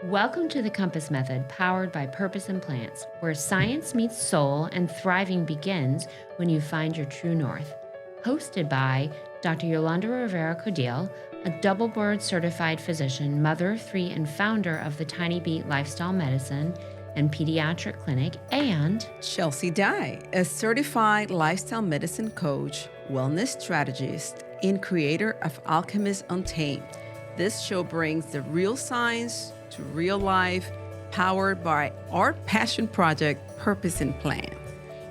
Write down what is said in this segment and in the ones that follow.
Welcome to the Compass Method, powered by Purpose and Plants, where science meets soul and thriving begins when you find your true north. Hosted by Dr. Yolanda Rivera-Caudill, a double board certified physician, mother of three, and founder of the Tiny Beat Lifestyle Medicine and Pediatric Clinic, and Chelsea Dye, a certified lifestyle medicine coach, wellness strategist, and creator of Alchemist Untamed. This show brings the real science to real life, powered by our passion project, Purpose and Plan.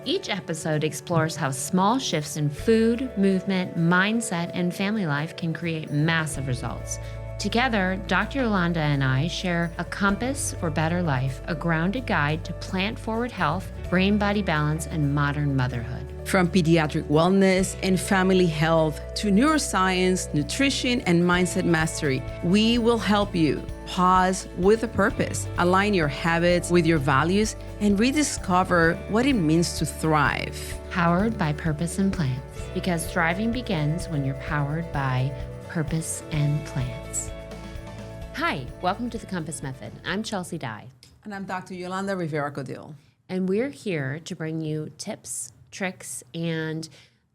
Each episode explores how small shifts in food, movement, mindset, and family life can create massive results. Together, Dr. Yolanda and I share a compass for better life, a grounded guide to plant-forward health, brain-body balance, and modern motherhood. From pediatric wellness and family health to neuroscience, nutrition, and mindset mastery, we will help you pause with a purpose, align your habits with your values, and rediscover what it means to thrive. Powered by Purpose and Plants, because thriving begins when you're powered by Purpose and Plants. Hi, welcome to the Compass Method. I'm Chelsea Dye. And I'm Dr. Yolanda Rivera-Caudill. And we're here to bring you tips, tricks, and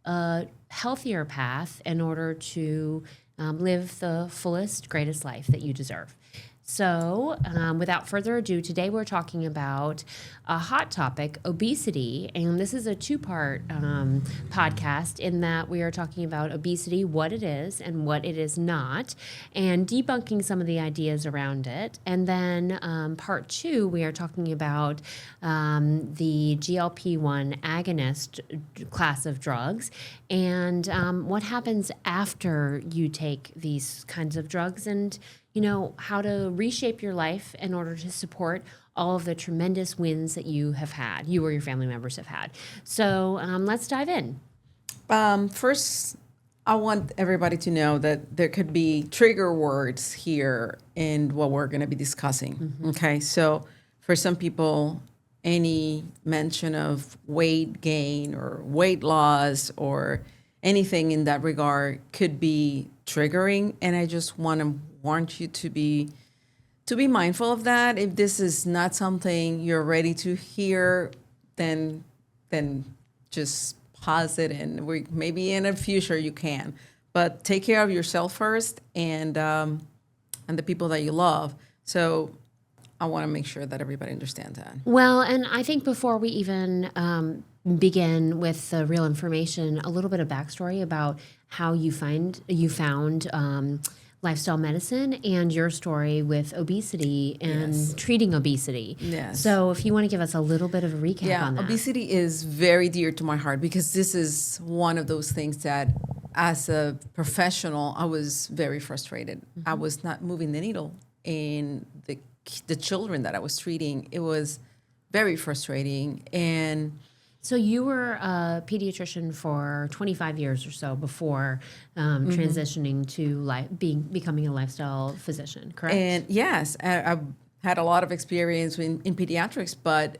a healthier path in order to live the fullest, greatest life that you deserve. So without further ado, today we're talking about a hot topic, obesity. And this is a two-part podcast in that we are talking about obesity, what it is and what it is not, and debunking some of the ideas around it. And then part two, we are talking about the GLP-1 agonist class of drugs and what happens after you take these kinds of drugs and how to reshape your life in order to support all of the tremendous wins that you have had, you or your family members have had. So let's dive in. First, I want everybody to know that there could be trigger words here in what we're going to be discussing. Mm-hmm. Okay, so for some people, any mention of weight gain or weight loss or anything in that regard could be triggering, and I just want you to be mindful of that. If this is not something you're ready to hear, then just pause it, and maybe in the future you can. But take care of yourself first and the people that you love. So I want to make sure that everybody understands that. Well, and I think before we even begin with the real information, a little bit of backstory about how you found lifestyle medicine and your story with obesity and treating obesity. Yes. So if you want to give us a little bit of a recap on that. Obesity is very dear to my heart because this is one of those things that as a professional, I was very frustrated. Mm-hmm. I was not moving the needle in the children that I was treating. It was very frustrating. And so you were a pediatrician for 25 years or so before transitioning to becoming a lifestyle physician, correct? And yes, I've had a lot of experience in pediatrics, but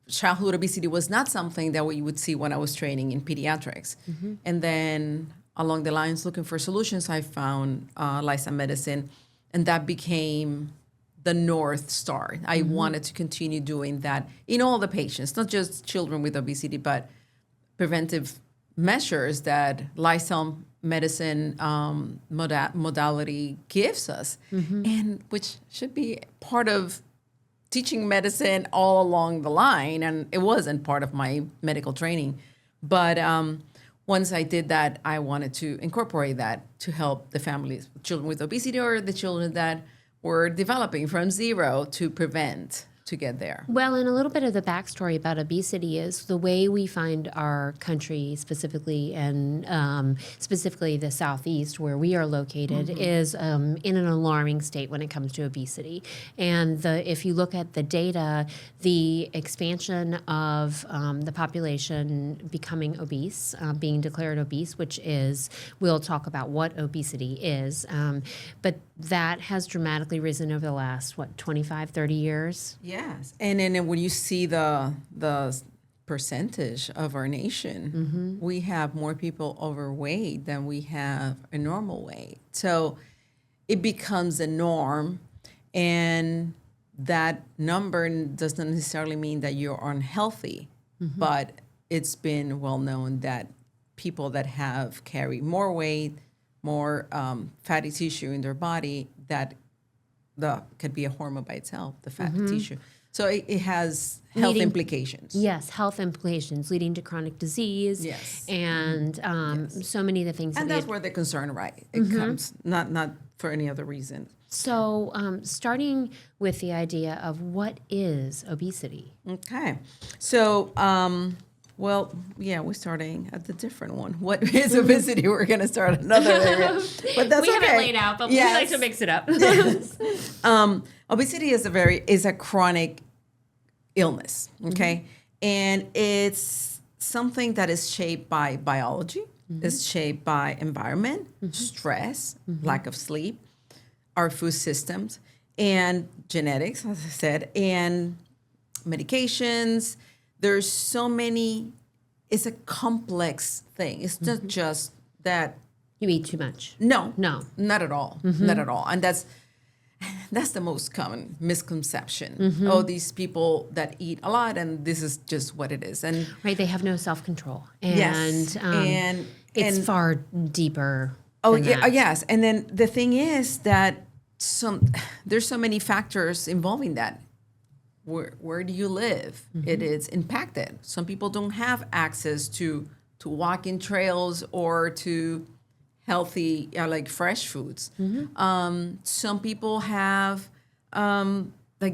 childhood obesity was not something that we would see when I was training in pediatrics. Mm-hmm. And then along the lines, looking for solutions, I found lifestyle medicine, and that became the North Star. I wanted to continue doing that in all the patients, not just children with obesity, but preventive measures that lifestyle medicine modality gives us, and which should be part of teaching medicine all along the line. And it wasn't part of my medical training. But once I did that, I wanted to incorporate that to help the families, children with obesity or the children that we're developing from zero to prevent to get there. Well, and a little bit of the backstory about obesity is the way we find our country specifically, and specifically the Southeast where we are located, is in an alarming state when it comes to obesity. And if you look at the data, the expansion of the population becoming obese, being declared obese, which is, we'll talk about what obesity is, but that has dramatically risen over the last, 25, 30 years? Yes. And then when you see the percentage of our nation, we have more people overweight than we have a normal weight. So it becomes a norm. And that number does not necessarily mean that you're unhealthy, but it's been well known that people that have carry more weight, more fatty tissue in their body, that could be a hormone by itself, the fatty tissue. So it has health implications. Yes, health implications leading to chronic disease. Yes. And so many of the things. And that's where the concern, right? It comes, not for any other reason. So starting with the idea of what is obesity? Okay. So, we're starting at the different one. What is obesity? We're going to start another area. But that's we have okay. it laid out, but we like to mix it up. Obesity is a chronic illness, okay? And it's something that is shaped by biology, it's shaped by environment, stress, lack of sleep, our food systems, and genetics, as I said, and medications. There's so many, it's a complex thing. It's not just that. You eat too much. No, not at all. Not at all. And that's the most common misconception. Oh, these people that eat a lot, and this is just what it is. And right, they have no self-control. And, yes, and it's far deeper. Oh, than yeah, that. yes. And then the thing is that there's so many factors involving that. Where do you live? It is impacted. Some people don't have access to walking trails or to healthy, like fresh foods. Some people have, they're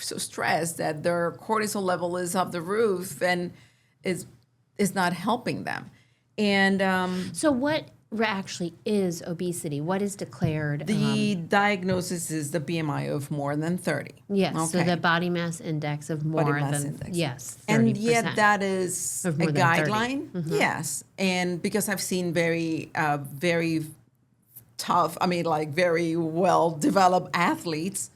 so stressed that their cortisol level is off the roof and is not helping them. And so what actually is obesity? What is declared? The diagnosis is the BMI of more than 30. Yes, okay. so the body mass index of more than index. Yes, 30%. And yet that is a guideline. Yes, and because I've seen very tough, very well developed athletes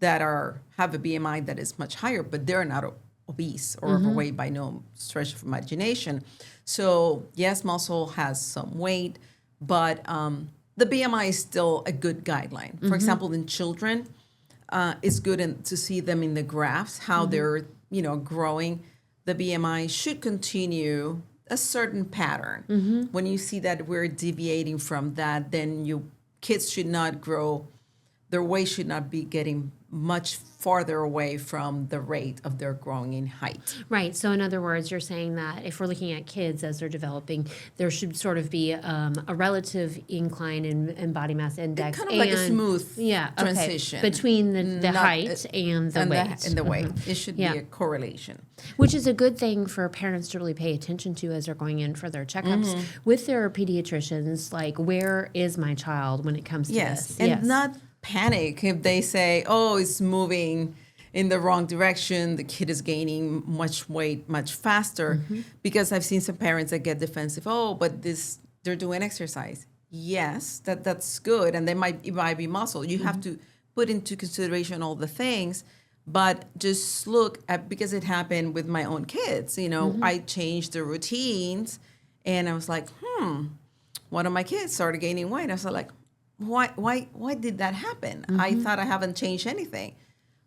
that have a BMI that is much higher, but they're not obese or overweight by no stretch of imagination. So yes, muscle has some weight, but the BMI is still a good guideline. For example, in children, it's good to see them in the graphs, how they're growing. The BMI should continue a certain pattern. When you see that we're deviating from that, then kids should not grow. Their weight should not be getting much farther away from the rate of their growing in height. Right. So in other words, you're saying that if we're looking at kids as they're developing, there should sort of be a relative incline in body mass index. Kind of like a smooth transition. Between the height and the weight. And the weight. It should be a correlation. Which is a good thing for parents to really pay attention to as they're going in for their checkups with their pediatricians, like where is my child when it comes to this? And not panic if they say, oh, it's moving in the wrong direction, the kid is gaining much weight much faster, because I've seen some parents that get defensive. Oh, but they're doing exercise. Yes, that's good, and it might be muscle. You have to put into consideration all the things, but just look at, because it happened with my own kids. I changed the routines, and I was like, one of my kids started gaining weight. I was like, why did that happen? I thought I haven't changed anything.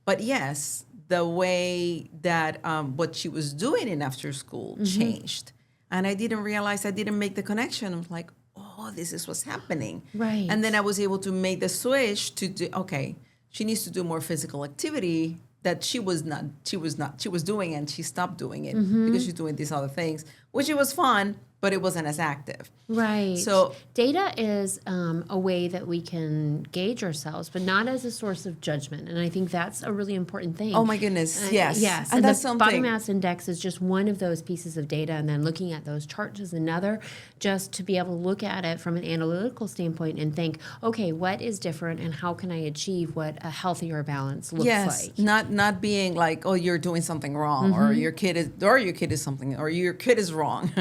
But yes, the way that what she was doing in after school changed. And I didn't realize, I didn't make the connection. I was like, oh, this is what's happening. Right. And then I was able to make the switch to do, okay, she needs to do more physical activity that she was doing, and she stopped doing it because she's doing these other things, which it was fun, but it wasn't as active. Right. So data is a way that we can gauge ourselves, but not as a source of judgment. And I think that's a really important thing. Oh my goodness, yes. Yes. And that's the body mass index is just one of those pieces of data, and then looking at those charts is another, just to be able to look at it from an analytical standpoint and think, okay, what is different and how can I achieve what a healthier balance looks like? Not being like, oh, you're doing something wrong, or your kid is something, or your kid is wrong.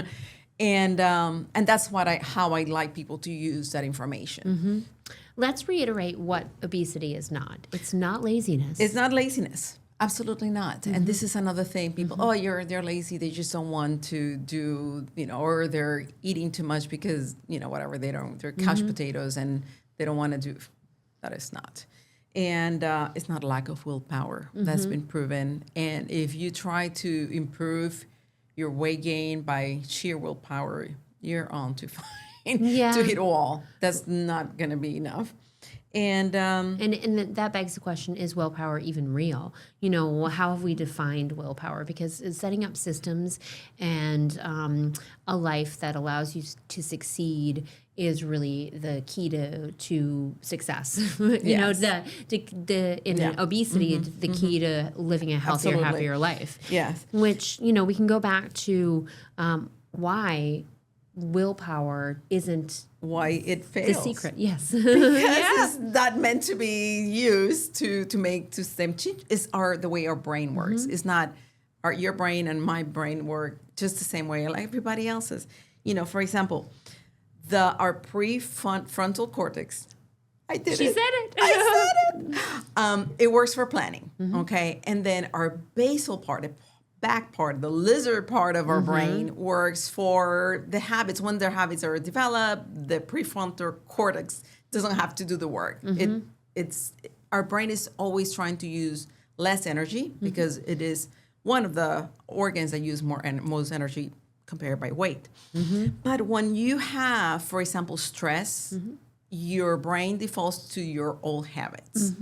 And that's how I like people to use that information. Let's reiterate what obesity is not. It's not laziness. It's not laziness. Absolutely not. And this is another thing. People, they're lazy. They just don't want to do, or they're eating too much because, whatever, they're couch potatoes and they don't want to do. That is not. And it's not lack of willpower. That's been proven. And if you try to improve your weight gain by sheer willpower, you're on to fine to hit a wall. That's not going to be enough. And that begs the question, is willpower even real? You know, how have we defined willpower? Because it's setting up systems and a life that allows you to succeed is really the key to success. You know, in obesity, the key to living a healthier, happier life. Yes. Which, you know, we can go back to why willpower isn't why it fails. the secret. Yes. Because it's not meant to be used to make to stem change. It's the way our brain works. It's not your brain and my brain work just the same way like everybody else's. You know, for example, our prefrontal cortex. I said it. It works for planning. Okay, and then our basal part, the back part, the lizard part of our brain works for the habits. When their habits are developed, the prefrontal cortex doesn't have to do the work. Our brain is always trying to use less energy because it is one of the organs that use most energy compared by weight. But when you have, for example, stress, your brain defaults to your old habits.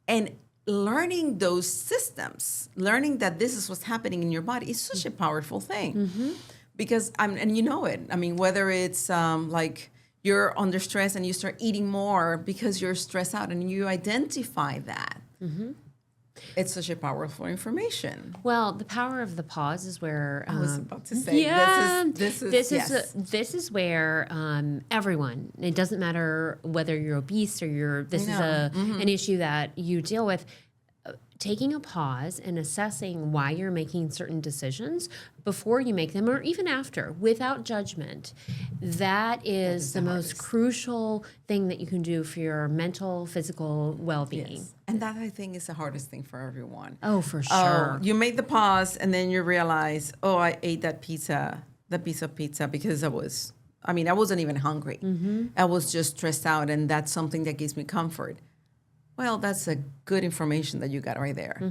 And learning those systems, learning that this is what's happening in your body is such a powerful thing. Because, and you know it, I mean, whether it's like you're under stress and you start eating more because you're stressed out and you identify that. It's such a powerful information. Well, the power of the pause is where I was about to say this is where everyone. It doesn't matter whether you're obese or this is an issue that you deal with. Taking a pause and assessing why you're making certain decisions before you make them or even after without judgment, that is the most crucial thing that you can do for your mental, physical well-being. Yes. And that, I think, is the hardest thing for everyone. Oh, for sure. You make the pause and then you realize, I ate that piece of pizza because I wasn't even hungry. I was just stressed out, and that's something that gives me comfort. Well, that's a good information that you got right there.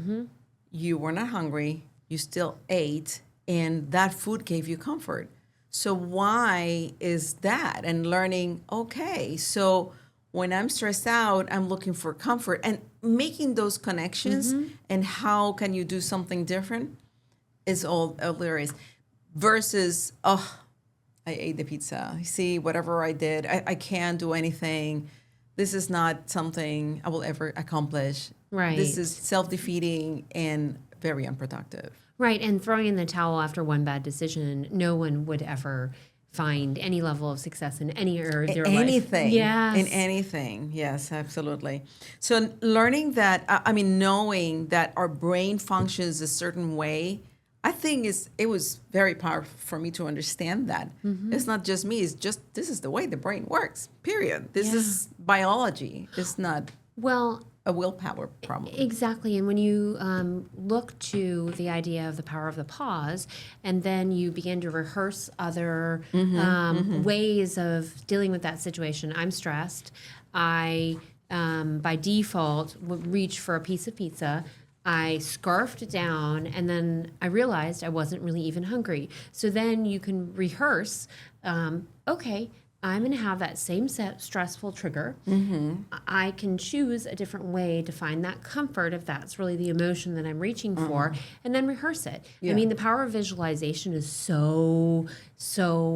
You were not hungry. You still ate, and that food gave you comfort. So why is that? And learning, okay, so when I'm stressed out, I'm looking for comfort. And making those connections and how can you do something different is all there is. Versus, I ate the pizza. See, whatever I did, I can't do anything. This is not something I will ever accomplish. Right. This is self-defeating and very unproductive. Right, and throwing in the towel after one bad decision, no one would ever find any level of success in any area of their life. Yes. In anything. Yes, absolutely. So learning that, knowing that our brain functions a certain way, I think it was very powerful for me to understand that. It's not just me. It's just this is the way the brain works, period. This is biology. It's not a willpower problem. Exactly. And when you look to the idea of the power of the pause, and then you begin to rehearse other ways of dealing with that situation. I'm stressed. I, by default, would reach for a piece of pizza. I scarfed down, and then I realized I wasn't really even hungry. So then you can rehearse, okay, I'm going to have that same stressful trigger. I can choose a different way to find that comfort if that's really the emotion that I'm reaching for, and then rehearse it. I mean, the power of visualization is so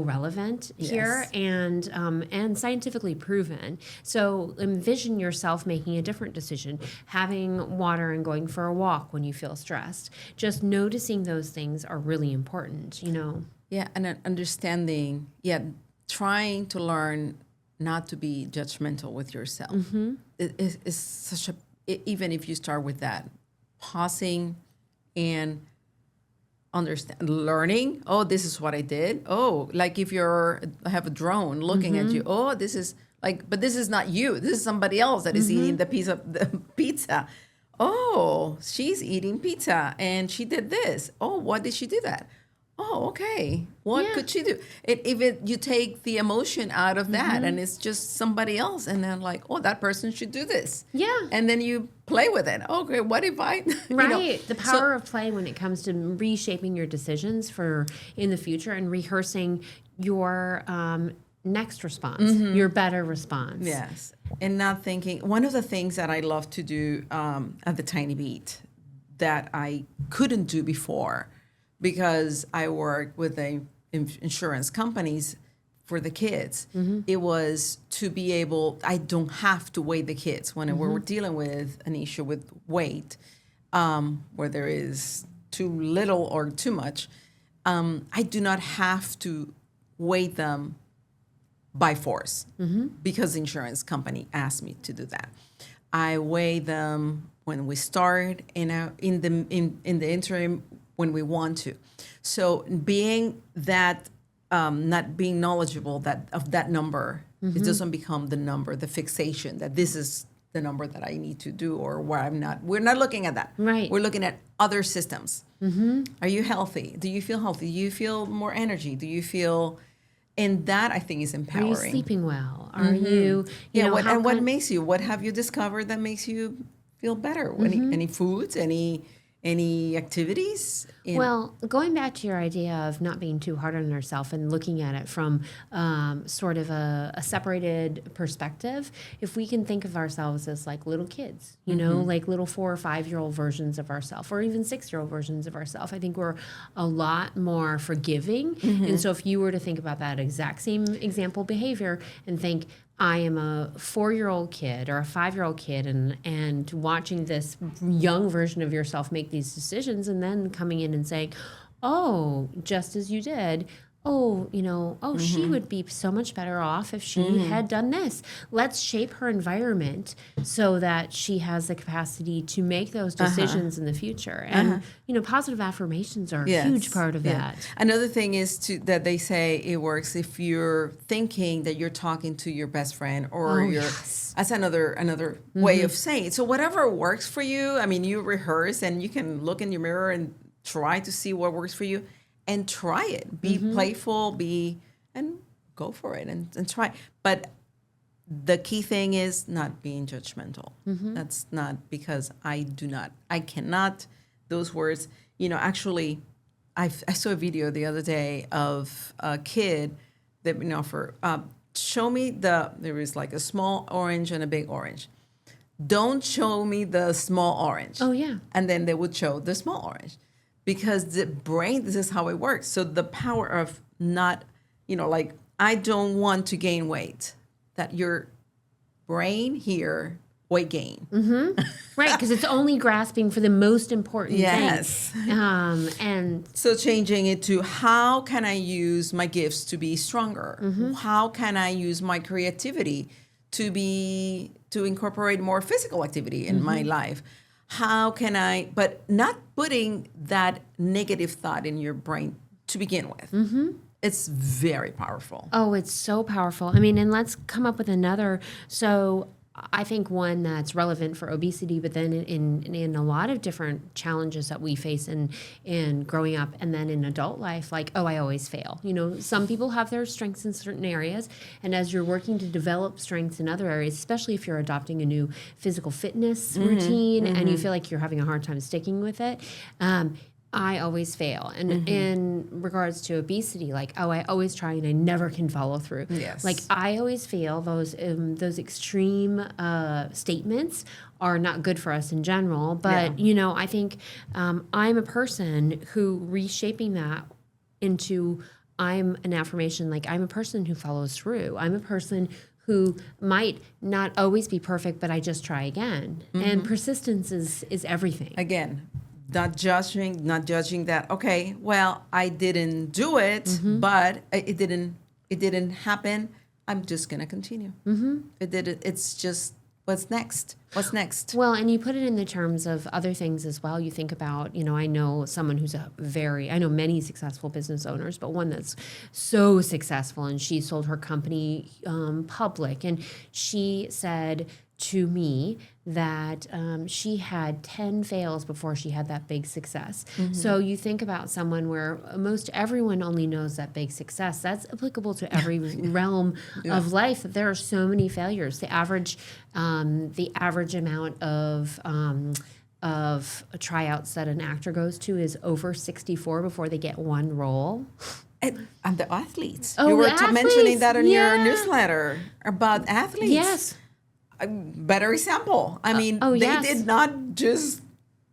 relevant here and scientifically proven. So envision yourself making a different decision, having water and going for a walk when you feel stressed. Just noticing those things are really important, you know. Yeah, and understanding, trying to learn not to be judgmental with yourself. It's such even if you start with that, pausing and learning, this is what I did. Like if I have a drone looking at you, this is like, but this is not you. This is somebody else that is eating the pizza. She's eating pizza and she did this. Why did she do that? oh, okay, what Yeah. could she do? You take the emotion out of that and it's just somebody else, and then like, oh, that person should do this. Yeah. And then you play with it. Okay, what if I, Right. The power of play when it comes to reshaping your decisions for in the future and rehearsing your next response, your better response. Yes. And not thinking, one of the things that I love to do at the Tiny Beat that I couldn't do before because I work with the insurance companies for the kids, it was to be able, I don't have to weigh the kids when we're dealing with an issue with weight, where there is too little or too much. I do not have to weigh them by force because the insurance company asked me to do that. I weigh them when we start in the interim when we want to. So being that not being knowledgeable of that number, it doesn't become the number, the fixation that this is the number that I need to do or where I'm not. We're not looking at that. Right. We're looking at other systems. Are you healthy? Do you feel healthy? Do you feel more energy? Do you feel... And that I think is empowering. Are you sleeping well? Are you know, what makes you? What have you discovered that makes you feel better? Any foods? Any activities? Well, going back to your idea of not being too hard on yourself and looking at it from sort of a separated perspective, if we can think of ourselves as like little kids, you know, like little 4 or 5-year-old versions of ourselves, or even 6-year-old versions of ourselves, I think we're a lot more forgiving. And so if you were to think about that exact same example behavior and think, I am a 4-year-old kid or a 5-year-old kid and watching this young version of yourself make these decisions and then coming in and saying, oh, just as you did, she would be so much better off if she had done this. Let's shape her environment so that she has the capacity to make those decisions in the future. And, positive affirmations are a huge part of that. Another thing is that they say it works if you're thinking that you're talking to your best friend or that's another way of saying it. So whatever works for you, I mean, you rehearse and you can look in your mirror and try to see what works for you. And try it. Be playful. And go for it and try. But the key thing is not being judgmental. That's not because I cannot. Those words. Actually, I saw a video the other day of a kid that show me there is like a small orange and a big orange. Don't show me the small orange. Oh yeah. And then they would show the small orange. Because the brain, this is how it works. So the power of not, like, I don't want to gain weight. That your brain here, weight gain. Right, because it's only grasping for the most important thing. And so changing it to how can I use my gifts to be stronger? How can I use my creativity to incorporate more physical activity in my life? How can but not putting that negative thought in your brain to begin with. It's very powerful. Oh, it's so powerful. I mean, and let's come up with another. So I think one that's relevant for obesity, but then in a lot of different challenges that we face in growing up and then in adult life, like, I always fail. Some people have their strengths in certain areas, and as you're working to develop strengths in other areas, especially if you're adopting a new physical fitness routine and you feel like you're having a hard time sticking with it, I always fail. And in regards to obesity, like, I always try and I never can follow through. Yes. Like, I always fail. Those extreme statements are not good for us in general. But, I think I'm a person who reshaping that into I'm an affirmation, like, I'm a person who follows through. I'm a person who might not always be perfect, but I just try again. And persistence is everything. Again, not judging that, okay, well, I didn't do it, but it didn't happen. I'm just going to continue. It's just, what's next? Well, and you put it in the terms of other things as well. You think about, I know someone who's I know many successful business owners, but one that's so successful, and she sold her company public, and she said to me that she had 10 fails before she had that big success. So you think about someone where most everyone only knows that big success. That's applicable to every realm of life. There are so many failures. The average amount of tryouts that an actor goes to is over 64 before they get one role. And the athletes. Oh, you were athletes, mentioning that in your yeah. newsletter about athletes. Yes. A better example. I mean, they yes. did not just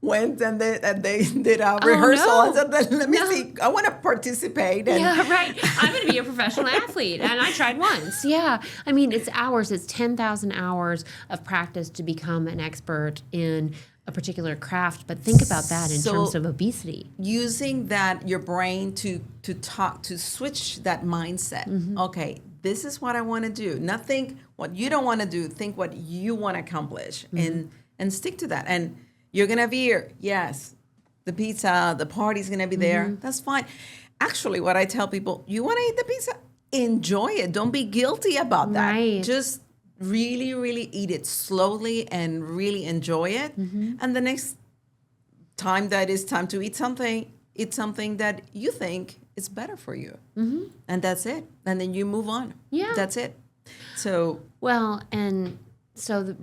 went and they did a rehearsal and said, let me see, I want to participate. And yeah, right. I'm going to be a professional athlete. And I tried once. Yeah. I mean, it's hours. It's 10,000 hours of practice to become an expert in a particular craft. But think about that in terms of obesity. Using that, your brain to switch that mindset. Okay, this is what I want to do. Not think what you don't want to do. Think what you want to accomplish and stick to that. And you're going to be here. Yes, the pizza, the party's going to be there. That's fine. Actually, what I tell people, you want to eat the pizza? Enjoy it. Don't be guilty about that. Right. Just really, really eat it slowly and really enjoy it. And the next time that is time to eat something that you think is better for you. And that's it. And then you move on. Yeah. That's it. So, well, and so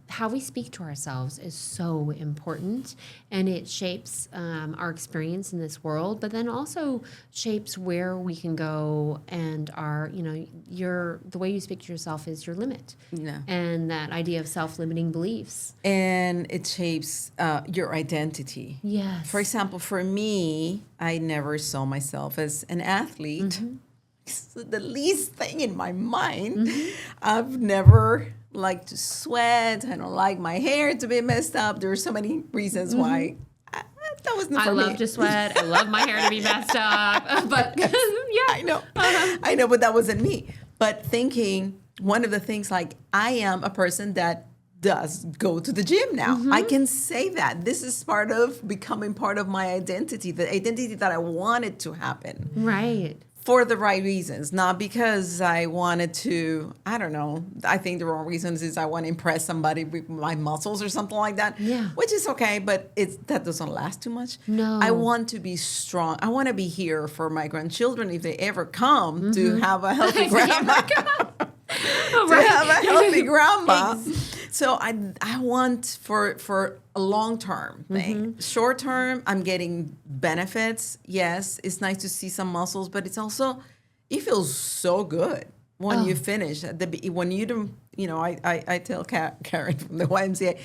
how we speak to ourselves is so important, and it shapes our experience in this world, but then also shapes where we can go, and the way you speak to yourself is your limit. Yeah. And that idea of self-limiting beliefs. And it shapes your identity. Yes. For example, for me, I never saw myself as an athlete. It's the least thing in my mind. I've never liked to sweat. I don't like my hair to be messed up. There are so many reasons why that wasn't for me. I love to sweat. I love my hair to be messed up. But yeah, I know. I know, but that wasn't me. But thinking, one of the things, like, I am a person that does go to the gym now. I can say that. This is becoming part of my identity, the identity that I wanted to happen. Right. For the right reasons, not because I wanted to, I don't know. I think the wrong reasons is I want to impress somebody with my muscles or something like that. Yeah. Which is okay, but that doesn't last too much. No. I want to be strong. I want to be here for my grandchildren if they ever come to have a healthy grandma. Have a healthy grandma. So I want for a long-term thing. Short-term, I'm getting benefits. Yes, it's nice to see some muscles, but it's also, it feels so good when you finish. When you don't, I tell Karen from the YMCA,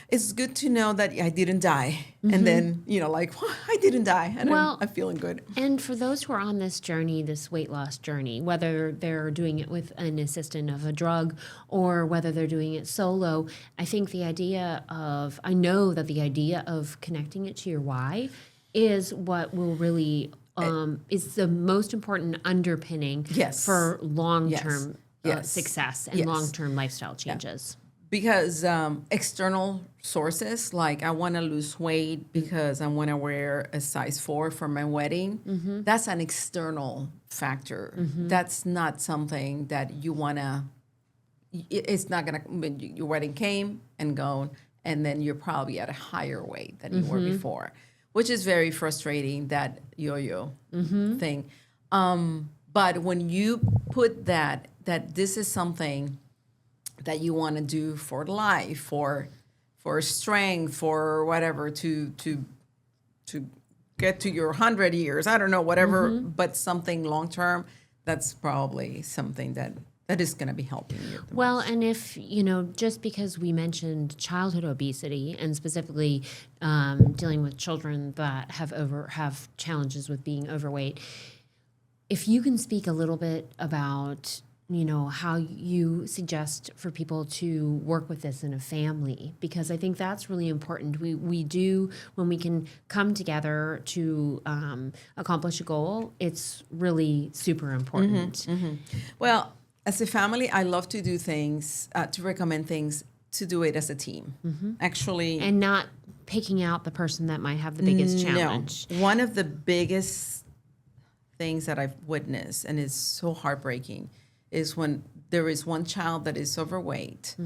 it's good to know that I didn't die. And then, I didn't die. And I'm feeling good. And for those who are on this journey, this weight loss journey, whether they're doing it with an assistant of a drug or whether they're doing it solo, I know that the idea of connecting it to your why is what will really, is the most important underpinning for long-term success and long-term lifestyle changes. Because external sources, like I want to lose weight because I want to wear a size 4 for my wedding, that's an external factor. That's not something that you want to, it's not going to, your wedding came and gone, and then you're probably at a higher weight than you were before, which is very frustrating, that yo-yo thing. But when you put that this is something that you want to do for life, for strength, for whatever, to get to your 100 years, I don't know, whatever, but something long term, that's probably something that is going to be helping you. Well, and if, just because we mentioned childhood obesity and specifically dealing with children that have challenges with being overweight, if you can speak a little bit about how you suggest for people to work with this in a family, because I think that's really important. We do, when we can come together to accomplish a goal, it's really super important. Well, as a family, I love to do things, to recommend things, to do it as a team, actually. And not picking out the person that might have the biggest challenge. No. One of the biggest things that I've witnessed, and it's so heartbreaking, is when there is one child that is overweight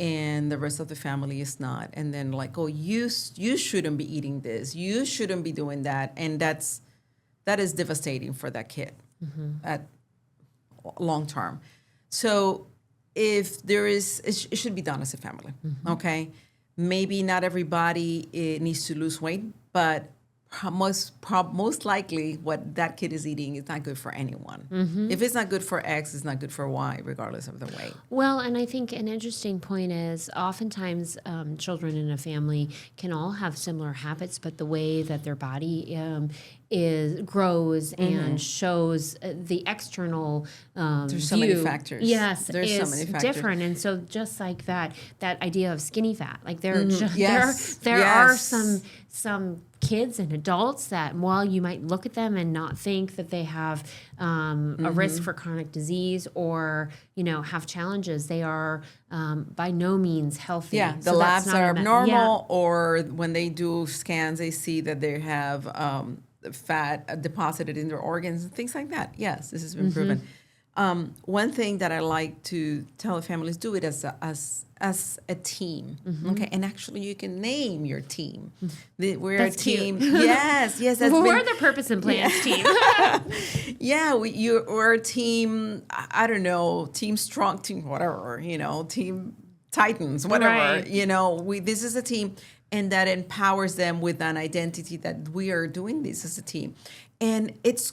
and the rest of the family is not. And then like, oh, you shouldn't be eating this. You shouldn't be doing that. And that is devastating for that kid at long term. So if there is, it should be done as a family, okay? Maybe not everybody needs to lose weight, but most likely what that kid is eating is not good for anyone. If it's not good for X, it's not good for Y, regardless of the weight. Well, and I think an interesting point is oftentimes children in a family can all have similar habits, but the way that their body grows and shows the external There's so many factors. Yes, There's is so many factors. different. And so just like that idea of skinny fat, like there are some kids and adults that while you might look at them and not think that they have a risk for chronic disease or have challenges, they are by no means healthy. Yeah, the labs are abnormal, or when they do scans, they see that they have fat deposited in their organs and things like that. Yes, this has been proven. One thing that I like to tell the families, do it as a team, okay? And actually, you can name your team. We're That's a team. Cute. Yes. We're the Purpose and Plans team. Yeah, we're a team. I don't know, team strong, team whatever. Team Titans, whatever. Right. This is a team, and that empowers them with an identity that we are doing this as a team, and it's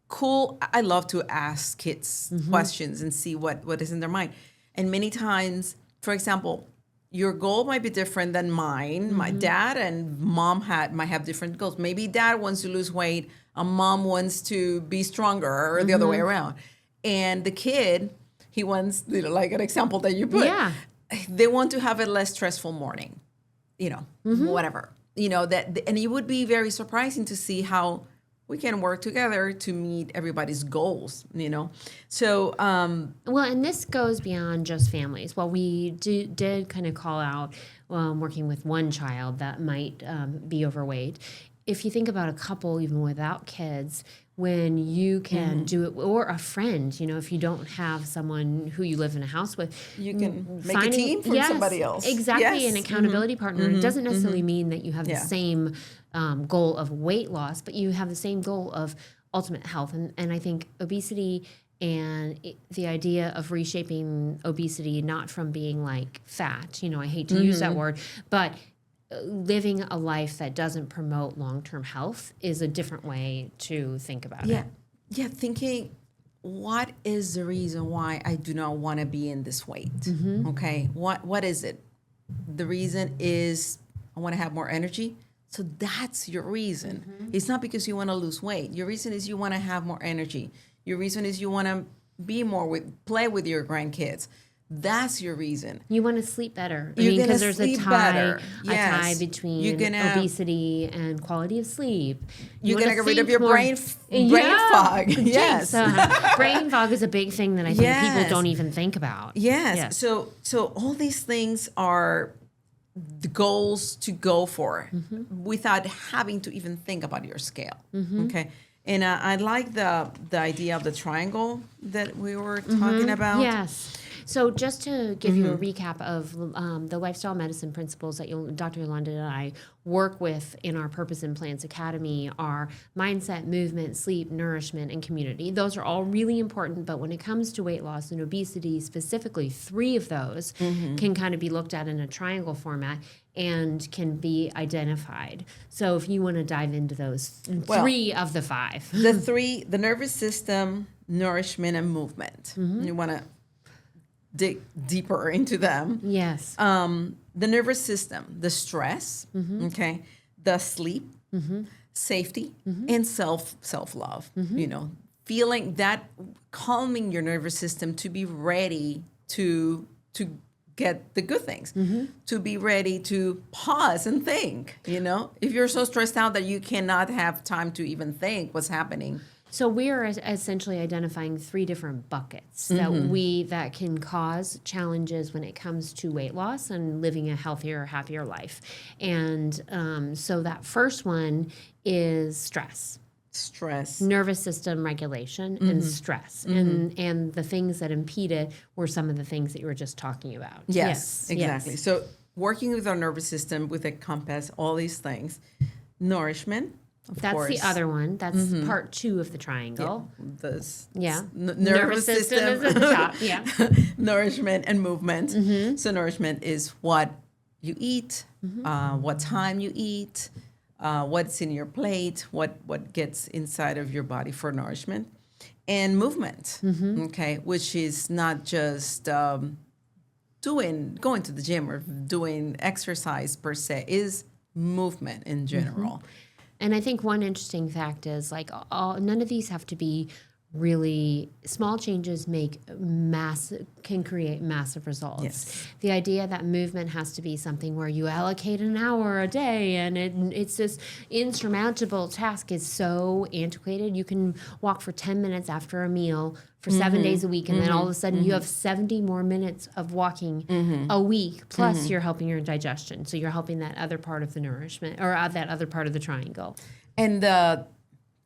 cool. I love to ask kids questions and see what is in their mind. And many times, for example, your goal might be different than mine. My dad and mom might have different goals. Maybe dad wants to lose weight, and mom wants to be stronger, or the other way around. And the kid, he wants, like an example that you put, they want to have a less stressful morning, whatever. And it would be very surprising to see how we can work together to meet everybody's goals, So, well, and this goes beyond just families. Well, we did kind of call out working with one child that might be overweight. If you think about a couple, even without kids, when you can do it, or a friend, if you don't have someone who you live in a house with, you can make a team from somebody else. Exactly, an accountability partner. It doesn't necessarily mean that you have the same goal of weight loss, but you have the same goal of ultimate health. And I think obesity and the idea of reshaping obesity, not from being like fat, I hate to use that word, but living a life that doesn't promote long-term health is a different way to think about it. Yeah, thinking, what is the reason why I do not want to be in this weight? Okay, what is it? The reason is I want to have more energy. So that's your reason. It's not because you want to lose weight. Your reason is you want to have more energy. Your reason is you want to play with your grandkids. That's your reason. You want to sleep better. Because there's a tie between obesity and quality of sleep. You're going to get rid of your brain fog. Yes. Brain fog is a big thing that I think people don't even think about. Yes. So all these things are the goals to go for without having to even think about your scale. Okay. And I like the idea of the triangle that we were talking about. Yes. So just to give you a recap of the lifestyle medicine principles that Dr. Yolanda and I work with in our Purpose and Plans Academy are mindset, movement, sleep, nourishment, and community. Those are all really important, but when it comes to weight loss and obesity, specifically 3 of those can kind of be looked at in a triangle format and can be identified. So if you want to dive into those 3 of the 5. The nervous system, nourishment, and movement. You want to dig deeper into them. Yes. The nervous system, the stress, okay, the sleep, safety, and self-love. Feeling that, calming your nervous system to be ready to get the good things, to be ready to pause and think. If you're so stressed out that you cannot have time to even think what's happening. So we are essentially identifying 3 different buckets that can cause challenges when it comes to weight loss and living a healthier, happier life. And so that first one is stress. stress, nervous system regulation, and stress. And the things that impede it were some of the things that you were just talking about. Yes, exactly. Yes. So working with our nervous system with a compass, all these things, nourishment, of That's course. the other one. That's part 2 of the triangle. Nervous system is at the top. Yeah. Nourishment and movement. So nourishment is what you eat, what time you eat, what's in your plate, what gets inside of your body for nourishment, and movement. Okay, which is not just going to the gym or doing exercise per se, is movement in general. And I think one interesting fact is like none of these have to be really small changes can create massive results. Yes. The idea that movement has to be something where you allocate an hour a day and it's this insurmountable task is so antiquated. You can walk for 10 minutes after a meal for 7 days a week, and then all of a sudden you have 70 more minutes of walking a week, plus you're helping your digestion. So you're helping that other part of the nourishment, or that other part of the triangle. And the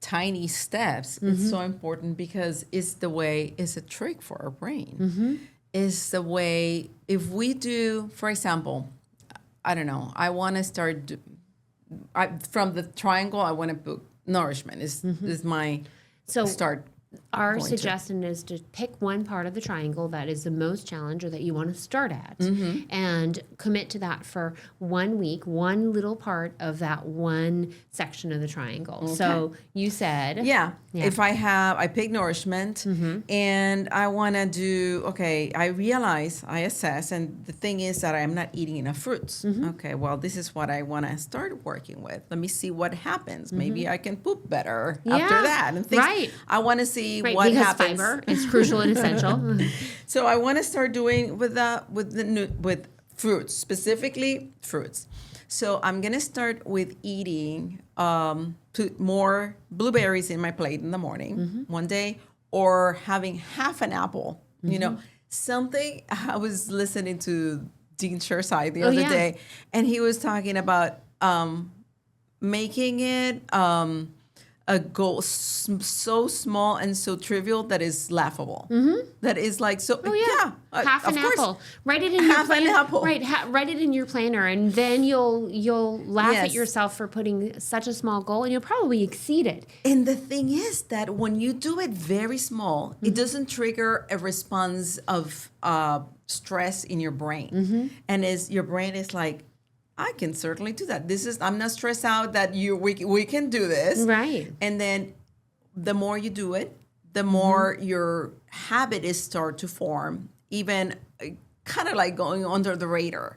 tiny steps is so important because it's a trick for our brain. It's the way, if we do, for example, I don't know, I want to start, from the triangle, I want to put nourishment is my start. Our suggestion is to pick one part of the triangle that is the most challenge or that you want to start at and commit to that for 1 week, one little part of that one section of the triangle. Okay. So you said... If I pick nourishment and I want to do, I assess, and the thing is that I'm not eating enough fruits. Okay, well, this is what I want to start working with. Let me see what happens. Maybe I can poop better after that. And things, I want to see what happens. Fiber is crucial and essential. So I want to start doing with fruits, specifically fruits. So I'm gonna start with eating put more blueberries in my plate in the morning one day, or having half an apple. You know, something. I was listening to Dean Sherside the other day, and he was talking about making it a goal so small and so trivial that is laughable. That is like so. Half an apple. Write it in your planner. Right, write it in your planner, and then you'll laugh at yourself for putting such a small goal, and you'll probably exceed it. And the thing is that when you do it very small, it doesn't trigger a response of stress in your brain, and your brain is like, I can certainly do that. I'm not stressed out that we can do this. Right. And then the more you do it, the more your habit is start to form, even kind of like going under the radar.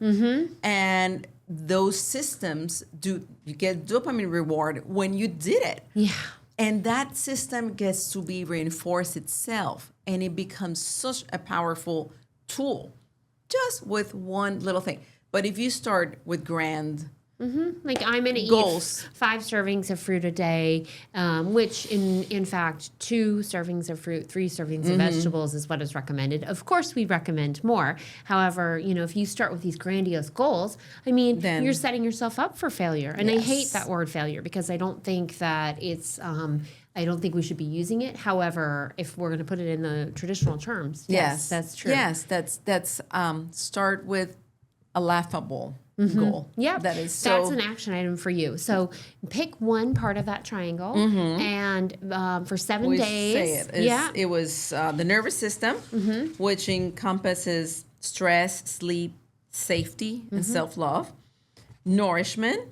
And those systems you get dopamine reward when you did it. Yeah. And that system gets to be reinforced itself, and it becomes such a powerful tool just with one little thing. But if you start with grand like I'm going to eat 5 servings of fruit a day, which in fact 2 servings of fruit, 3 servings of vegetables is what is recommended. Of course, we recommend more. However, if you start with these grandiose goals, then you're setting yourself up for failure. And I hate that word failure because I don't think that it's. I don't think we should be using it. However, if we're going to put it in the traditional terms, yes, that's true. Yes, that's start with a laughable goal. Yeah, that's an action item for you. So pick one part of that triangle, and for 7 days. It was the nervous system, which encompasses stress, sleep, safety, and self-love. Nourishment,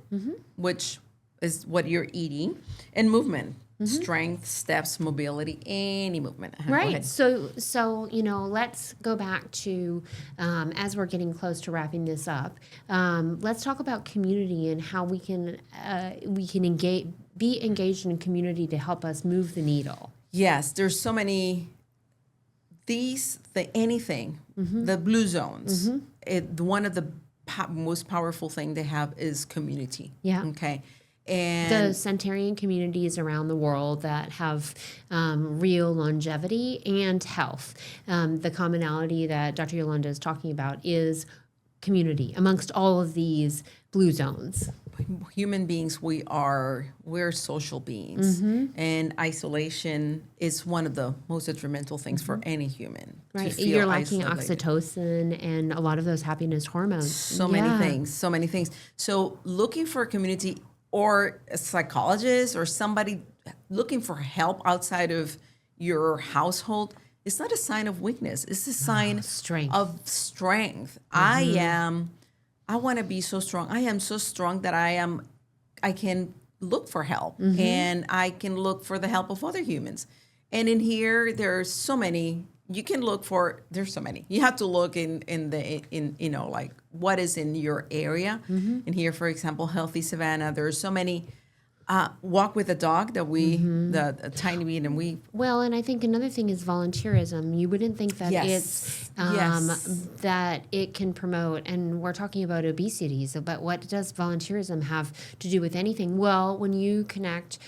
which is what you're eating, and movement. Strength, steps, mobility, any movement. Right. So let's go back to as we're getting close to wrapping this up. Let's talk about community and how we can be engaged in a community to help us move the needle. Yes, there's so many. Anything, the blue zones. One of the most powerful thing they have is community. Yeah. Okay. And the centenarian communities around the world that have real longevity and health. The commonality that Dr. Yolanda is talking about is community amongst all of these blue zones? Human beings, we're social beings, and isolation is one of the most detrimental things for any human. Right. To feel You're lacking isolated. oxytocin and a lot of those happiness hormones. So many things. So looking for a community or a psychologist or somebody looking for help outside of your household, it's not a sign of weakness. It's a sign strength. of strength. I want to be so strong. I am so strong that I can look for help and I can look for the help of other humans. And in here, there's so many. You can look for, there's so many. You have to look in like what is in your area. And here, for example, Healthy Savannah, there's so many. Walk with a dog that the tiny bit, and we. Well, and I think another thing is volunteerism. You wouldn't think that it's that it can promote, and we're talking about obesity. So, but what does volunteerism have to do with anything? Well, when you connect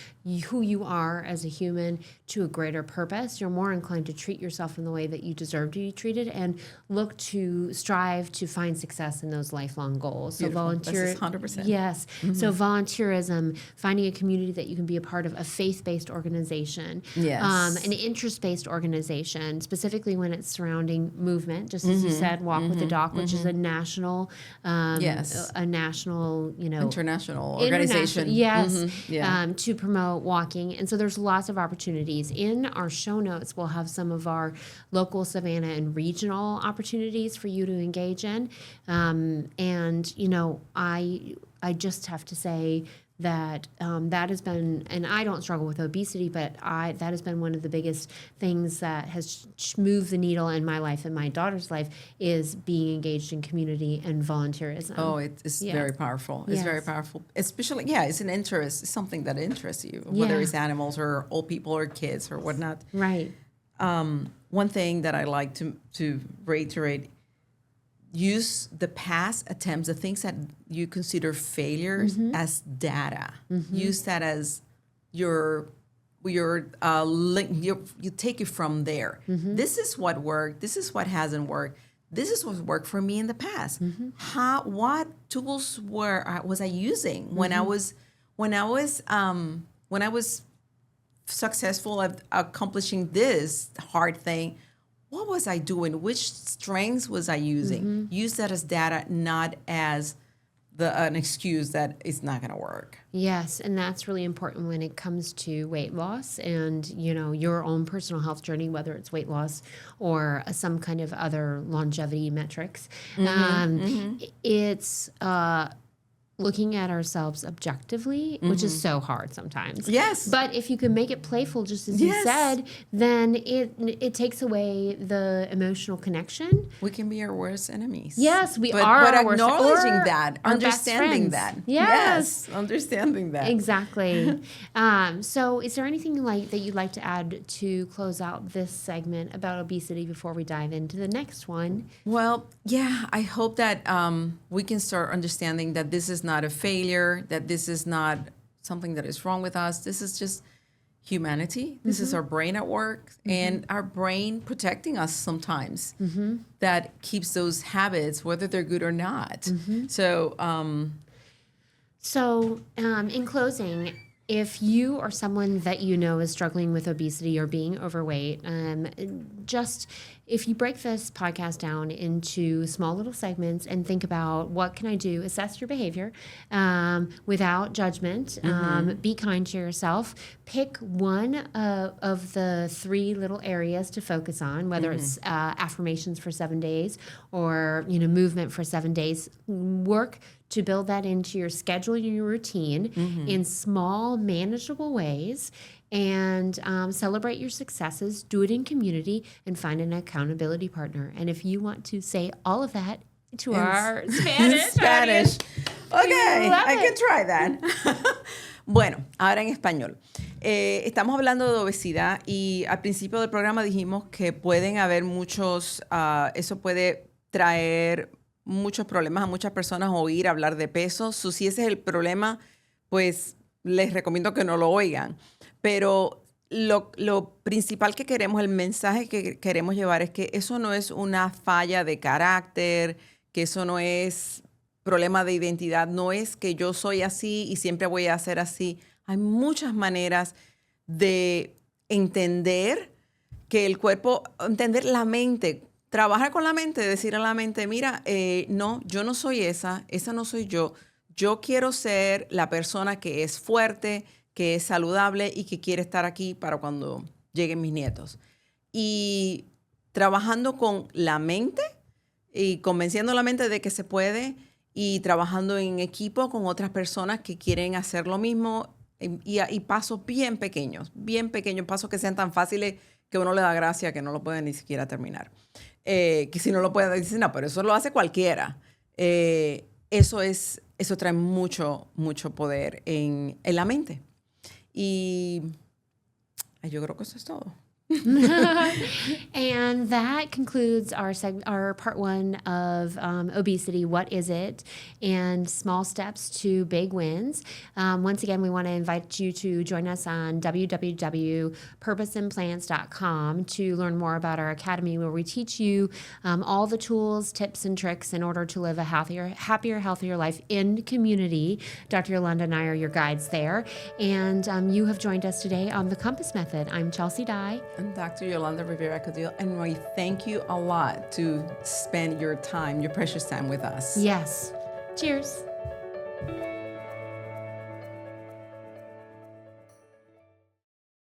who you are as a human to a greater purpose, you're more inclined to treat yourself in the way that you deserve to be treated, and look to strive to find success in those lifelong goals. So This is 100%. Yes. So volunteerism, finding a community that you can be a part of, a faith-based organization, an interest-based organization, specifically when it's surrounding movement, just as you said, Walk with the Dog, which is a national, a national, international organization. Yes, to promote walking. And so there's lots of opportunities. In our show notes, we'll have some of our local, Savannah, and regional opportunities for you to engage in. And, I just have to say that that has been, and I don't struggle with obesity, but that has been one of the biggest things that has moved the needle in my life and my daughter's life, is being engaged in community and volunteerism. Oh, it's very powerful. It's very powerful. Especially, it's an interest. It's something that interests you, whether it's animals or old people or kids or whatnot. Right. One thing that I like to reiterate, use the past attempts, the things that you consider failures, as data. Use that as your link. You take it from there. This is what worked. This is what hasn't worked. This is what worked for me in the past. What tools was I using when I was successful at accomplishing this hard thing? What was I doing? Which strengths was I using? Use that as data, not as an excuse that it's not going to work. Yes, and that's really important when it comes to weight loss and, your own personal health journey, whether it's weight loss or some kind of other longevity metrics. It's looking at ourselves objectively, which is so hard sometimes. Yes. But if you can make it playful, just as you said, then it takes away the emotional connection. We can be our worst enemies. Yes, we but, are. But our worst, acknowledging that, our understanding best that. friends. Yes. Understanding that. Exactly. So is there anything that you'd like to add to close out this segment about obesity before we dive into the next one? Well, I hope that we can start understanding that this is not a failure, that this is not something that is wrong with us. This is just humanity. This is our brain at work, and our brain protecting us sometimes. That keeps those habits, whether they're good or not. So, in closing, if you or someone that you know is struggling with obesity or being overweight, if you break this podcast down into small little segments and think about what can I do, assess your behavior without judgment, be kind to yourself, pick one of the 3 little areas to focus on, whether it's affirmations for 7 days or movement for 7 days. Work to build that into your schedule and your routine in small, manageable ways, and celebrate your successes, do it in community, and find an accountability partner. And if you want to say all of that to our Spanish audience, okay, I can try that. Bueno, ahora en español. Estamos hablando de obesidad y al principio del programa dijimos que pueden haber eso puede traer muchos problemas a muchas personas oír hablar de peso. Si ese es el problema, pues les recomiendo que no lo oigan. Pero lo principal que queremos, el mensaje que queremos llevar es que eso no es una falla de carácter, que eso no es problema de identidad, no es que yo soy así y siempre voy a ser así. Hay muchas maneras de entender que el cuerpo, entender la mente, trabajar con la mente, decir a la mente, mira, no, yo no soy esa no soy yo. Yo quiero ser la persona que es fuerte, que es saludable y que quiere estar aquí para cuando lleguen mis nietos. Y trabajando con la mente y convenciendo a la mente de que se puede y trabajando en equipo con otras personas que quieren hacer lo mismo y pasos bien pequeños, pasos que sean tan fáciles que uno le da gracia que no lo puede ni siquiera terminar. Que si no lo puede decir, no, pero eso lo hace cualquiera. Eso trae mucho poder en la mente. Y yo creo que eso es todo. And that concludes our part one of obesity. What is it? And small steps to big wins. Once again, we want to invite you to join us on www.purposeandplans.com to learn more about our academy, where we teach you all the tools, tips, and tricks in order to live a happier, healthier life in community. Dr. Yolanda and I are your guides there. And you have joined us today on the Compass Method. I'm Chelsea Dye. And Dr. Yolanda Rivera-Caudill, and we thank you a lot to spend your time, your precious time with us. Yes. Cheers.